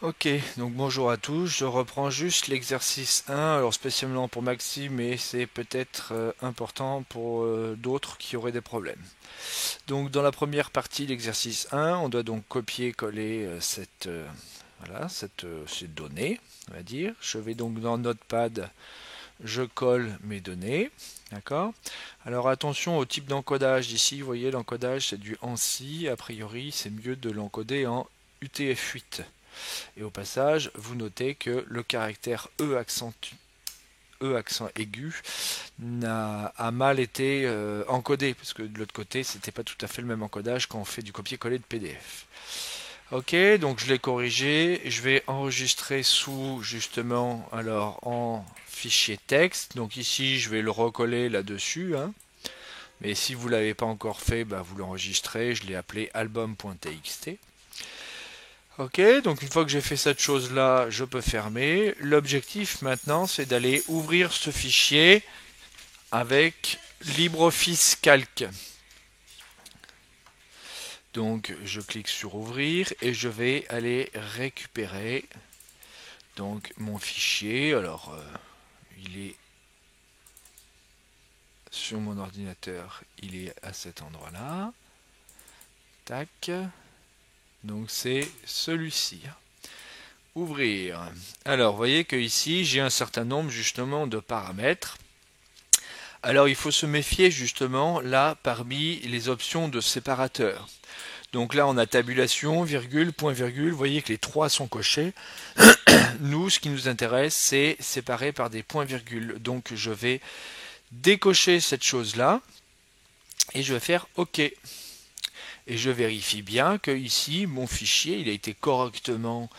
Ok, donc bonjour à tous, je reprends juste l'exercice 1, alors spécialement pour Maxime, mais c'est peut-être important pour d'autres qui auraient des problèmes. Donc dans la première partie, l'exercice 1, on doit donc copier-coller ces données, on va dire. Je vais donc dans Notepad, je colle mes données, d'accord. Alors attention au type d'encodage ici, vous voyez l'encodage c'est du ANSI, a priori c'est mieux de l'encoder en UTF-8. Et au passage, vous notez que le caractère E accent aigu a mal été encodé, parce que de l'autre côté, c'était pas tout à fait le même encodage quand on fait du copier-coller de PDF. Ok, donc je l'ai corrigé, je vais enregistrer sous justement alors en fichier texte. Donc ici, je vais le recoller là-dessus, hein. Mais si vous ne l'avez pas encore fait, bah, vous l'enregistrez. Je l'ai appelé album.txt. Ok, donc une fois que j'ai fait cette chose-là, je peux fermer. L'objectif maintenant, c'est d'aller ouvrir ce fichier avec LibreOffice Calc. Donc je clique sur ouvrir et je vais aller récupérer donc mon fichier. Alors il est sur mon ordinateur, il est à cet endroit-là. Tac. Donc c'est celui-ci. Ouvrir. Alors vous voyez que ici j'ai un certain nombre justement de paramètres. Alors il faut se méfier justement là parmi les options de séparateur. Donc là on a tabulation, virgule, point virgule, vous voyez que les trois sont cochés. Nous ce qui nous intéresse c'est séparer par des points virgules. Donc je vais décocher cette chose là et je vais faire OK. Et je vérifie bien que ici mon fichier il a été correctement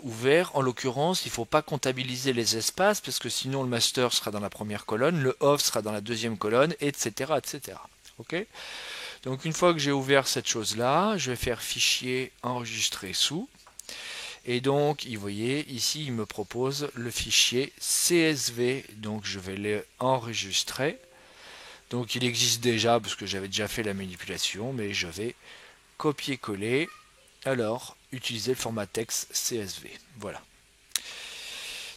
ouvert. En l'occurrence il ne faut pas comptabiliser les espaces parce que sinon le master sera dans la première colonne, le off sera dans la deuxième colonne, etc. etc. Ok. Donc une fois que j'ai ouvert cette chose là, je vais faire fichier enregistrer sous. Et donc, vous voyez, ici, il me propose le fichier CSV. Donc, je vais l'enregistrer. Donc, il existe déjà, parce que j'avais déjà fait la manipulation, mais je vais copier-coller. Alors, utiliser le format texte CSV. Voilà.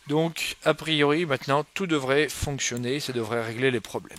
Donc, a priori, maintenant, tout devrait fonctionner. Ça devrait régler les problèmes.